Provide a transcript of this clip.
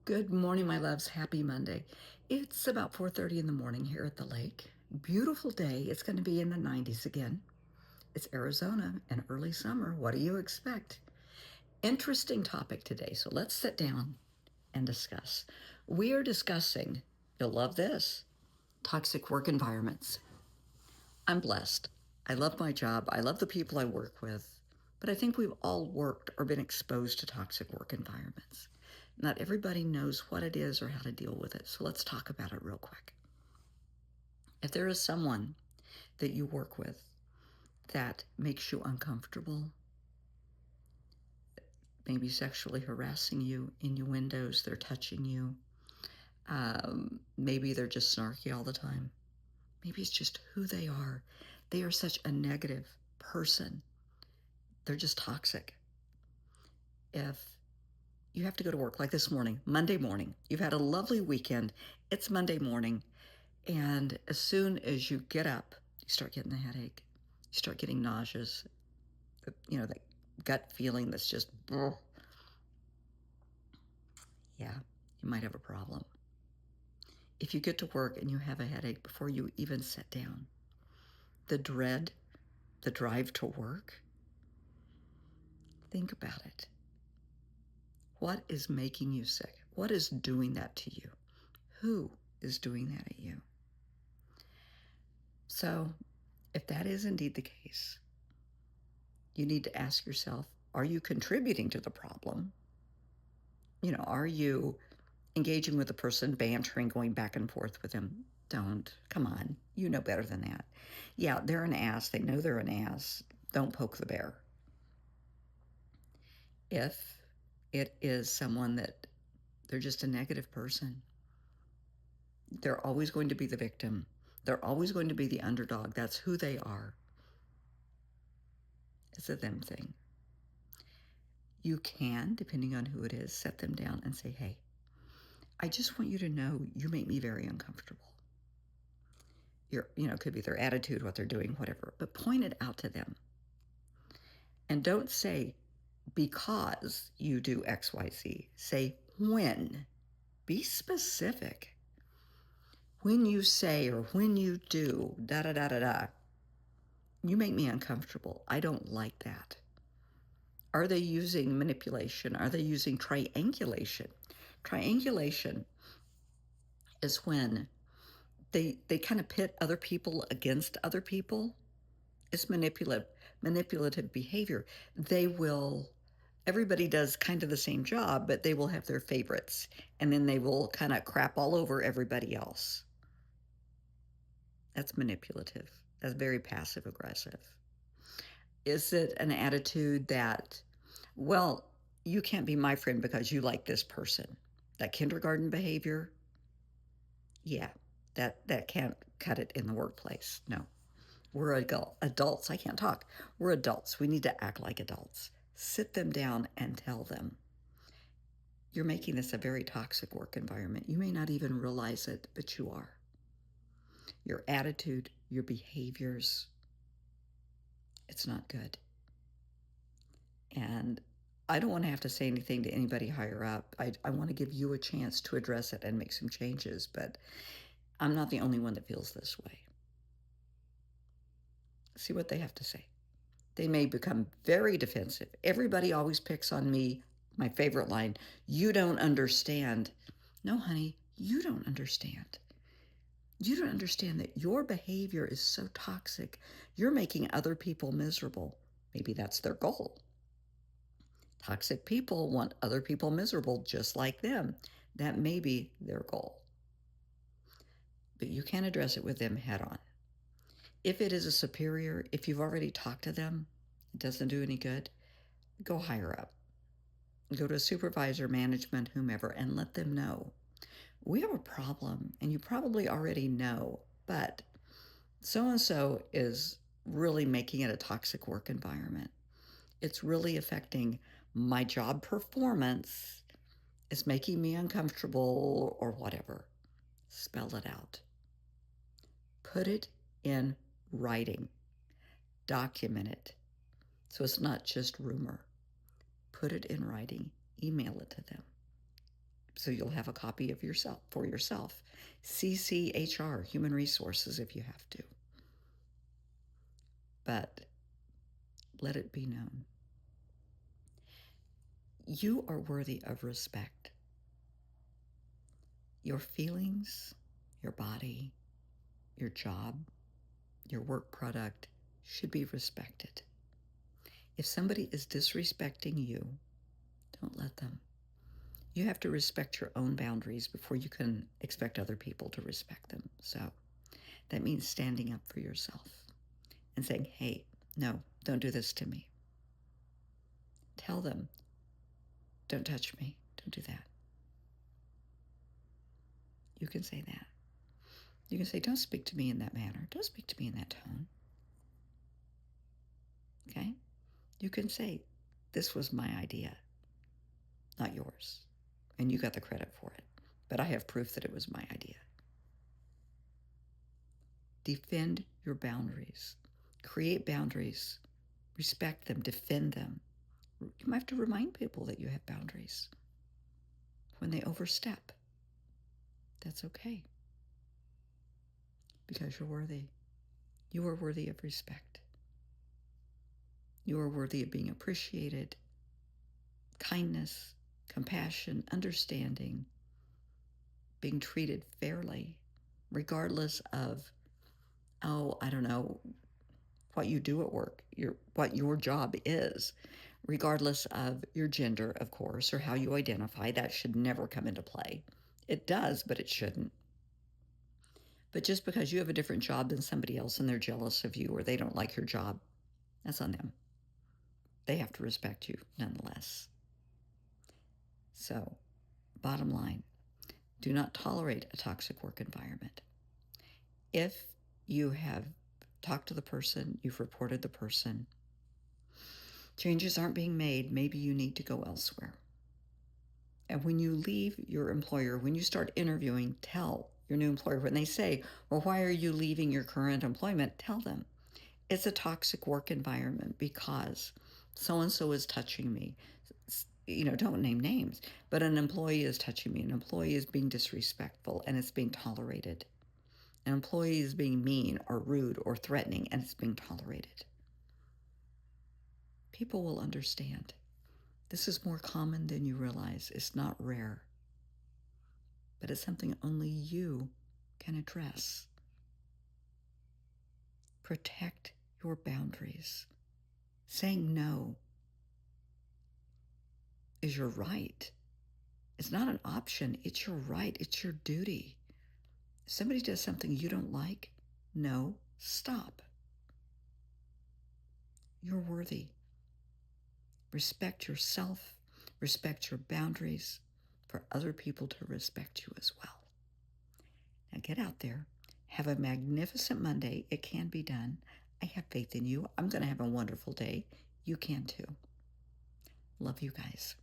Good morning, my loves. Happy Monday. It's about 4:30 in the morning here at the lake. Beautiful day. It's going to be in the 90s again. It's Arizona and early summer. What do you expect? Interesting topic today. So let's sit down and discuss. We are discussing, you'll love this, toxic work environments. I'm blessed. I love my job. I love the people I work with. But I think we've all worked or been exposed to toxic work environments. Not everybody knows what it is or how to deal with it. So let's talk about it real quick. If there is someone that you work with that makes you uncomfortable, maybe sexually harassing you in your windows, they're touching you, maybe they're just snarky all the time, maybe it's just who they are. They are such a negative person. They're just toxic. If you have to go to work like this morning, Monday morning, you've had a lovely weekend, it's Monday morning, and as soon as you get up, you start getting a headache, you start getting nauseous, that gut feeling that's just, yeah, you might have a problem. If you get to work and you have a headache before you even sit down, the dread, the drive to work, think about it. What is making you sick? What is doing that to you? Who is doing that at you? So, if that is indeed the case, you need to ask yourself, are you contributing to the problem? Are you engaging with a person, bantering, going back and forth with them? Don't. Come on. You know better than that. Yeah, they're an ass. They know they're an ass. Don't poke the bear. If it is someone that they're just a negative person, they're always going to be the victim. They're always going to be the underdog. That's who they are. It's a them thing. You can, depending on who it is, set them down and say, hey, I just want you to know you make me very uncomfortable. It could be their attitude, what they're doing, whatever, but point it out to them. And don't say, because you do X, Y, Z. Say, when. Be specific. When you say or when you do, da da da da da, you make me uncomfortable. I don't like that. Are they using manipulation? Are they using triangulation? Triangulation is when they kind of pit other people against other people. It's manipulative behavior. Everybody does kind of the same job, but they will have their favorites, and then they will kind of crap all over everybody else. That's manipulative. That's very passive aggressive. Is it an attitude that, well, you can't be my friend because you like this person? That kindergarten behavior? Yeah, that can't cut it in the workplace. No. We're adults. I can't talk. We're adults. We need to act like adults. Sit them down and tell them, you're making this a very toxic work environment. You may not even realize it, but you are. Your attitude, your behaviors, it's not good. And I don't want to have to say anything to anybody higher up. I want to give you a chance to address it and make some changes, but I'm not the only one that feels this way. See what they have to say. They may become very defensive. Everybody always picks on me. My favorite line, you don't understand. No, honey, you don't understand. You don't understand that your behavior is so toxic. You're making other people miserable. Maybe that's their goal. Toxic people want other people miserable just like them. That may be their goal. But you can address it with them head on. If it is a superior, if you've already talked to them, it doesn't do any good, go higher up. Go to a supervisor, management, whomever, and let them know. We have a problem, and you probably already know, but so-and-so is really making it a toxic work environment. It's really affecting my job performance. It's making me uncomfortable or whatever. Spell it out. Put it in writing. Document it. So it's not just rumor. Put it in writing. Email it to them. So you'll have a copy of yourself for yourself. CCHR, Human Resources, if you have to. But let it be known. You are worthy of respect. Your feelings, your body, your job, your work product should be respected. If somebody is disrespecting you, don't let them. You have to respect your own boundaries before you can expect other people to respect them. So that means standing up for yourself and saying, hey, no, don't do this to me. Tell them, don't touch me. Don't do that. You can say that. You can say, don't speak to me in that manner. Don't speak to me in that tone. Okay? You can say, this was my idea, not yours. And you got the credit for it. But I have proof that it was my idea. Defend your boundaries. Create boundaries. Respect them. Defend them. You might have to remind people that you have boundaries. When they overstep, that's okay. Because you're worthy. You are worthy of respect. You are worthy of being appreciated, kindness, compassion, understanding, being treated fairly, regardless of, I don't know, what you do at work, what your job is, regardless of your gender, of course, or how you identify. That should never come into play. It does, but it shouldn't. But just because you have a different job than somebody else and they're jealous of you or they don't like your job, that's on them. They have to respect you nonetheless. So, bottom line, do not tolerate a toxic work environment. If you have talked to the person, you've reported the person, changes aren't being made, maybe you need to go elsewhere. And when you leave your employer, when you start interviewing, tell your new employer, when they say, well, why are you leaving your current employment? Tell them, it's a toxic work environment because so-and-so is touching me. Don't name names, but an employee is touching me. An employee is being disrespectful and it's being tolerated. An employee is being mean or rude or threatening and it's being tolerated. People will understand. This is more common than you realize. It's not rare, but it's something only you can address. Protect your boundaries. Saying no is your right. It's not an option. It's your right. It's your duty. If somebody does something you don't like, no, stop. You're worthy. Respect yourself. Respect your boundaries for other people to respect you as well. Now get out there. Have a magnificent Monday. It can be done. I have faith in you. I'm going to have a wonderful day. You can too. Love you guys.